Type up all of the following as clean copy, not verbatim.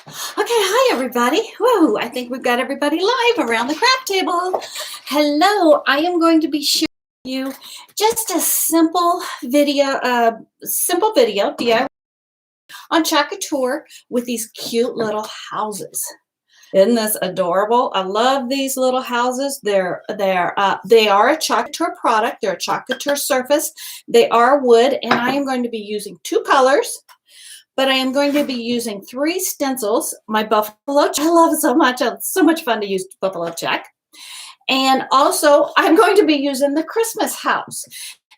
Okay, hi everybody. Whoa, I think we've got everybody live around the craft table. Hello, I am going to be sharing with you just a simple video, DIY on Couture with these cute little houses. Isn't this adorable? I love these little houses. They are a Couture product. They're a Couture surface. They are wood, and I am going to be using two colors. But I am going to be using 3 stencils. My buffalo check, I love it so much. It's so much fun to use buffalo check. And also, I'm going to be using the Christmas house.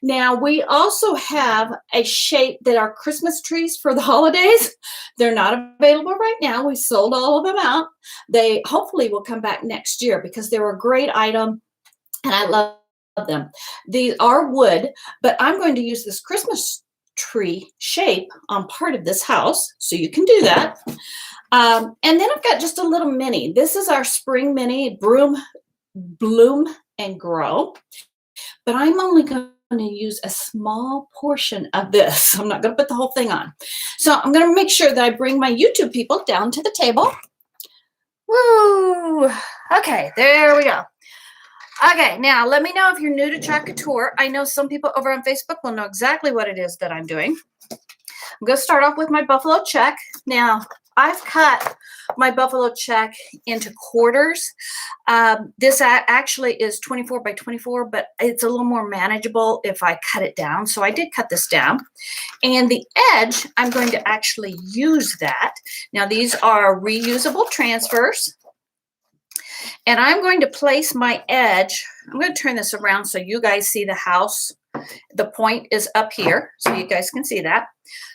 Now, we also have a shape that are Christmas trees for the holidays. They're not available right now. We sold all of them out. They hopefully will come back next year because they were a great item, and I love them. These are wood, but I'm going to use this Christmas tree shape on part of this house, so you can do that. And then I've got just a little mini. This is our spring mini bloom and grow, but I'm only going to use a small portion of this. I'm not going to put the whole thing on. So I'm going to make sure that I bring my YouTube people down to the table. Woo! Okay, there we go. Okay, now let me know if you're new to Couture. I know some people over on Facebook will know exactly what it is that I'm doing. I'm going to start off with my buffalo check. Now, I've cut my buffalo check into quarters. This actually is 24 by 24, but it's a little more manageable if I cut it down. So I did cut this down. And the edge, I'm going to actually use that. Now, these are reusable transfers. And I'm going to place my edge. I'm going to turn this around so you guys see the house. The point is up here, so you guys can see that.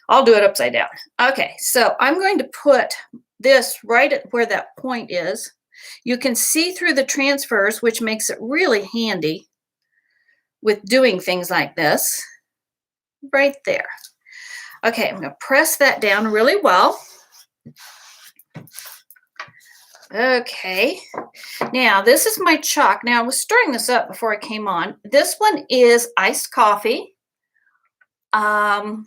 I'll do it upside down. Okay, so I'm going to put this right at where that point is. You can see through the transfers, which makes it really handy with doing things like this. Right there. Okay, I'm going to press that down really well. Okay, now this is my chalk. Now I was stirring this up before I came on. This one is iced coffee. I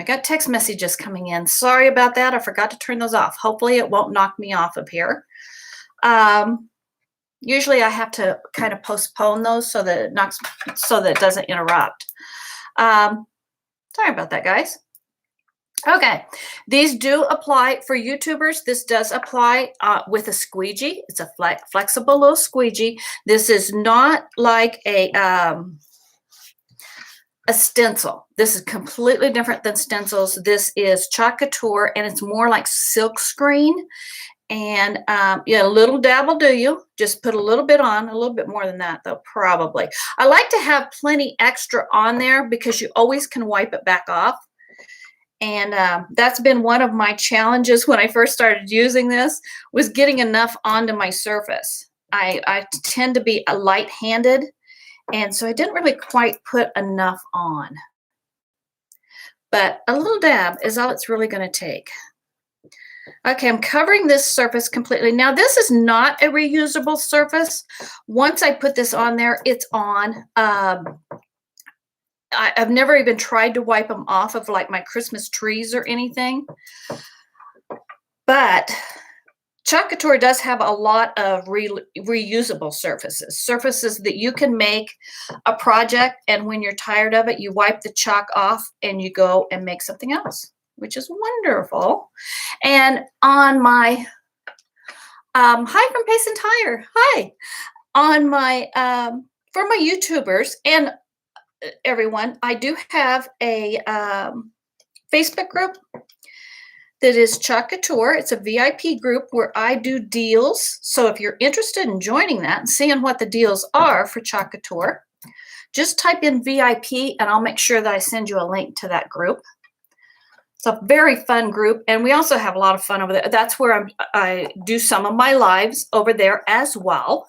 got text messages coming in. Sorry about that. I forgot to turn those off. Hopefully it won't knock me off of here. Usually I have to kind of postpone those so that it doesn't interrupt. Sorry about that, guys. Okay, these do apply for YouTubers. This does apply with a squeegee. It's a flexible little squeegee. This is not like a stencil. This is completely different than stencils. This is Couture, and it's more like silk screen. And yeah, a little dab will do you. Just put a little bit on, a little bit more than that, though, probably. I like to have plenty extra on there because you always can wipe it back off. And that's been one of my challenges when I first started using this, was getting enough onto my surface. I tend to be light-handed, and so I didn't really quite put enough on. But a little dab is all it's really going to take. Okay, I'm covering this surface completely. Now, this is not a reusable surface. Once I put this on there, it's on. I've never even tried to wipe them off of like my Christmas trees or anything. But Couture does have a lot of reusable surfaces that you can make a project, and when you're tired of it, you wipe the chalk off and you go and make something else, which is wonderful. And on my, hi from Pace and Tire, hi. On my, for my YouTubers and everyone, I do have a Facebook group that is Couture. It's a VIP group where I do deals. So if you're interested in joining that and seeing what the deals are for Couture, just type in VIP and I'll make sure that I send you a link to that group. It's a very fun group, and we also have a lot of fun over there. That's where I do some of my lives over there as well.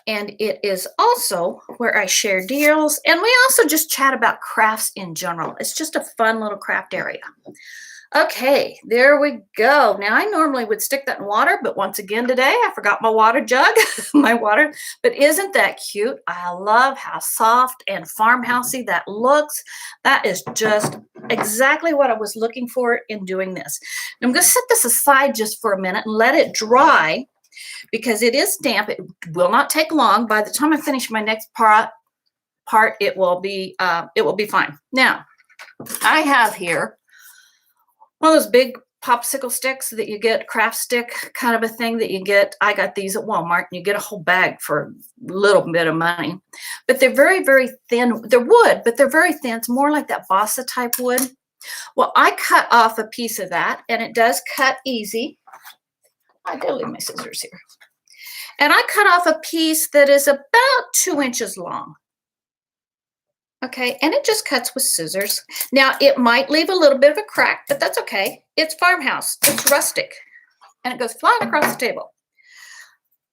And it is also where I share deals, and we also just chat about crafts in general. It's just a fun little craft area. Okay, there we go. Now, I normally would stick that in water, but once again today, I forgot my water jug, my water. But isn't that cute? I love how soft and farmhousey that looks. That is just exactly what I was looking for in doing this. I'm going to set this aside just for a minute and let it dry because it is damp. It will not take long. By the time I finish my next part, it will be fine. Now, I have here one of those big popsicle sticks that you get, craft stick kind of a thing that you get. I got these at Walmart, and you get a whole bag for a little bit of money. But they're very, very thin. They're wood, but they're very thin. It's more like that balsa type wood. Well, I cut off a piece of that, and it does cut easy. I did leave my scissors here. And I cut off a piece that is about 2 inches long. Okay, and it just cuts with scissors. Now, it might leave a little bit of a crack, but that's okay. It's farmhouse. It's rustic. And it goes flying across the table.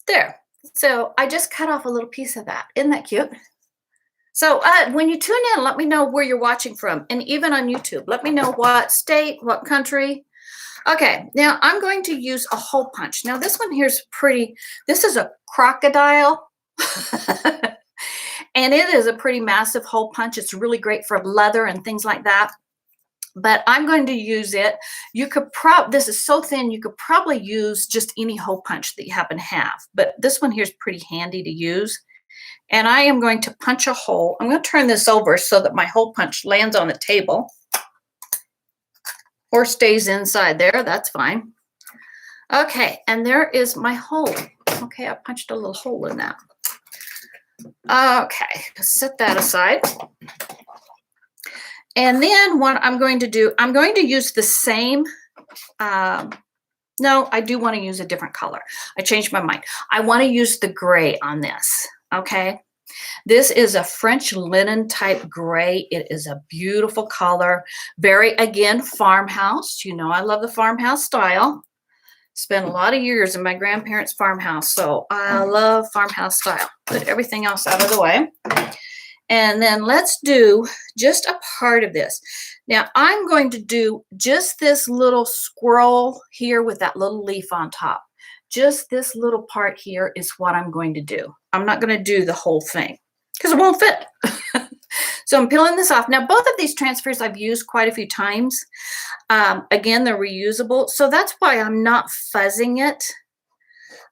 There. So I just cut off a little piece of that. Isn't that cute? So when you tune in, let me know where you're watching from. And even on YouTube, let me know what state, what country. Okay, now I'm going to use a hole punch. Now, this one here's pretty. This is a crocodile. And it is a pretty massive hole punch. It's really great for leather and things like that. But I'm going to use it. You could this is so thin, you could probably use just any hole punch that you happen to have. But this one here is pretty handy to use. And I am going to punch a hole. I'm going to turn this over so that my hole punch lands on the table. Or stays inside there, that's fine. Okay, and there is my hole. Okay, I punched a little hole in that. Okay, set that aside. And then what I'm going to do, I'm going to use the same, no, I do want to use a different color. I changed my mind. I want to use the gray on this, okay? This is a French linen type gray. It is a beautiful color. Very, again, farmhouse. You know I love the farmhouse style. Spent a lot of years in my grandparents' farmhouse, so I love farmhouse style. Put everything else out of the way. And then let's do just a part of this. Now, I'm going to do just this little squirrel here with that little leaf on top. Just this little part here is what I'm going to do. I'm not going to do the whole thing because it won't fit. So I'm peeling this off. Now, both of these transfers I've used quite a few times. Again, they're reusable. So that's why I'm not fuzzing it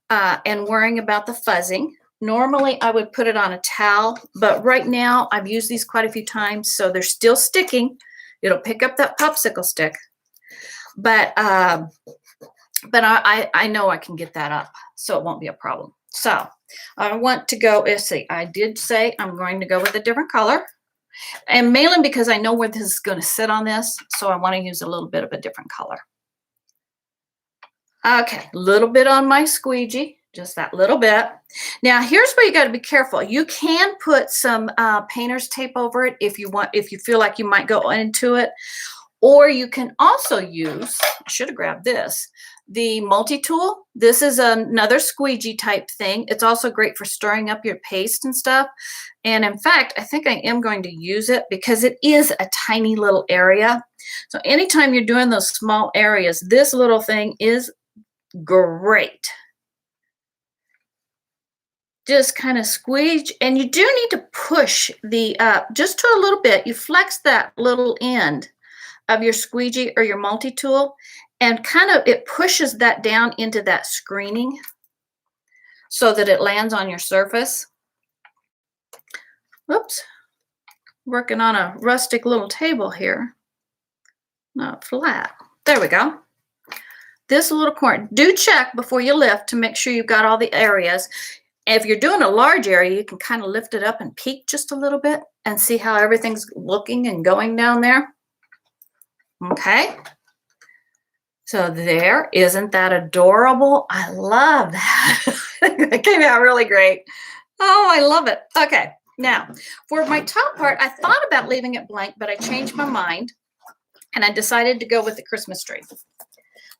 and worrying about the fuzzing. Normally, I would put it on a towel, but right now I've used these quite a few times, so they're still sticking. It'll pick up that popsicle stick. But I know I can get that up, so it won't be a problem. So I want to go, let's see, I did say I'm going to go with a different color. And mainly because I know where this is going to sit on this, so I want to use a little bit of a different color. Okay, a little bit on my squeegee, just that little bit. Now, here's where you got to be careful. You can put some painter's tape over it if you want, if you feel like you might go into it. Or you can also use, I should have grabbed this, the multi-tool. This is another squeegee type thing. It's also great for stirring up your paste and stuff. And in fact, I think I am going to use it because it is a tiny little area. So anytime you're doing those small areas, this little thing is great. Just kind of squeeze, and you do need to push the, just to a little bit. You flex that little end of your squeegee or your multi-tool, and kind of it pushes that down into that screening so that it lands on your surface. Whoops, working on a rustic little table here. Not flat. There we go. This little corner, do check before you lift to make sure you've got all the areas. If you're doing a large area, you can kind of lift it up and peek just a little bit and see how everything's looking and going down there. Okay. So there, isn't that adorable? I love that. It came out really great. Oh, I love it. Okay. Now, for my top part, I thought about leaving it blank, but I changed my mind and I decided to go with the Christmas tree.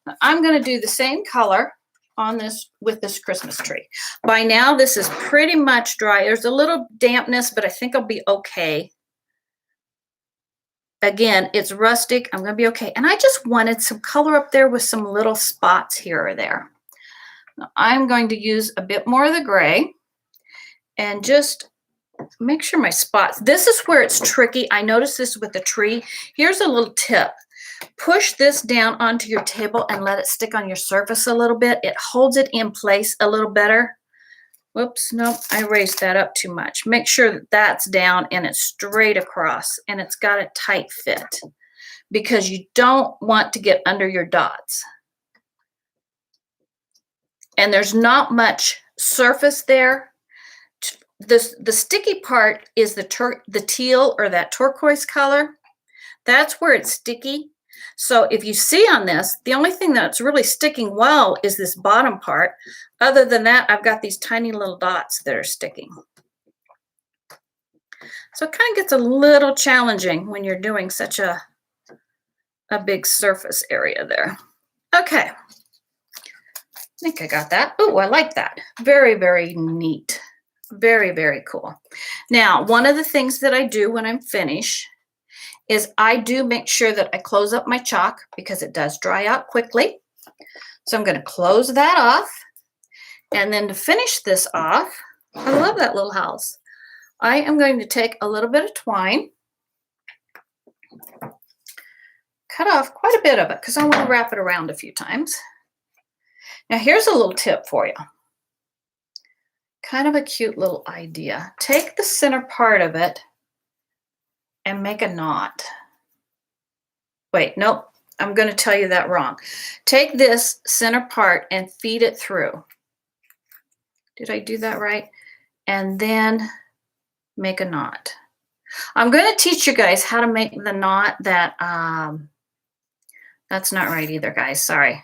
Now, I'm going to do the same color on this with this Christmas tree. By now, this is pretty much dry. There's a little dampness, but I think I'll be okay. Again, it's rustic. I'm going to be okay. And I just wanted some color up there with some little spots here or there. Now, I'm going to use a bit more of the gray and just make sure my spots, this is where it's tricky. I noticed this with the tree. Here's a little tip. Push this down onto your table and let it stick on your surface a little bit. It holds it in place a little better. Whoops, nope, I raised that up too much. Make sure that that's down and it's straight across and it's got a tight fit because you don't want to get under your dots. And there's not much surface there. The sticky part is the teal or that turquoise color. That's where it's sticky. So if you see on this, the only thing that's really sticking well is this bottom part. Other than that, I've got these tiny little dots that are sticking. So it kind of gets a little challenging when you're doing such a big surface area there. Okay. I think I got that. Oh, I like that. Very, very neat. Very, very cool. Now, one of the things that I do when I'm finished is I do make sure that I close up my chalk because it does dry out quickly. So I'm going to close that off. And then to finish this off, I love that little house. I am going to take a little bit of twine, cut off quite a bit of it because I want to wrap it around a few times. Now here's a little tip for you. Kind of a cute little idea. Take the center part of it and make a knot. Wait, nope, I'm going to tell you that wrong. Take this center part and feed it through. Did I do that right? And then make a knot. I'm going to teach you guys how to make the knot that, that's not right either, guys, sorry.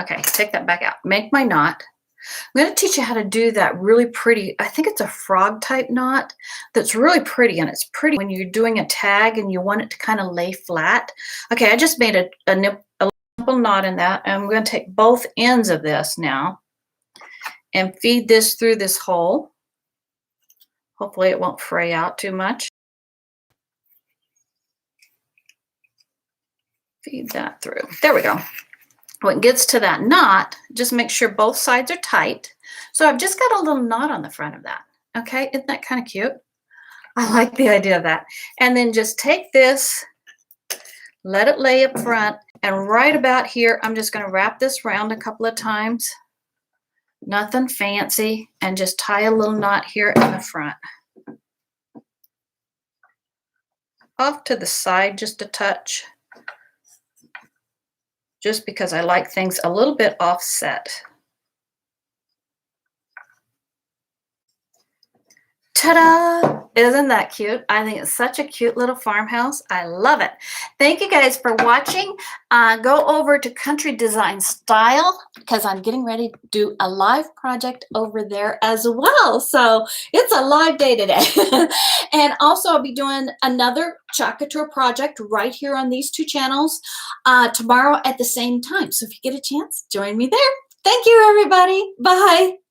Okay, take that back out. Make my knot. I'm going to teach you how to do that really pretty, I think it's a frog type knot that's really pretty, and it's pretty when you're doing a tag and you want it to kind of lay flat. Okay, I just made a simple knot in that, and I'm going to take both ends of this now and feed this through this hole. Hopefully it won't fray out too much. Feed that through. There we go. When it gets to that knot, just make sure both sides are tight. So I've just got a little knot on the front of that. Okay, isn't that kind of cute? I like the idea of that. And then just take this, let it lay up front, and right about here, I'm just going to wrap this around a couple of times. Nothing fancy, and just tie a little knot here in the front. Off to the side just a touch. Just because I like things a little bit offset. Ta-da! Isn't that cute? I think it's such a cute little farmhouse. I love it. Thank you guys for watching. Go over to Country Design Style because I'm getting ready to do a live project over there as well. So it's a live day today. And also I'll be doing another Couture project right here on these two channels tomorrow at the same time. So if you get a chance, join me there. Thank you, everybody. Bye.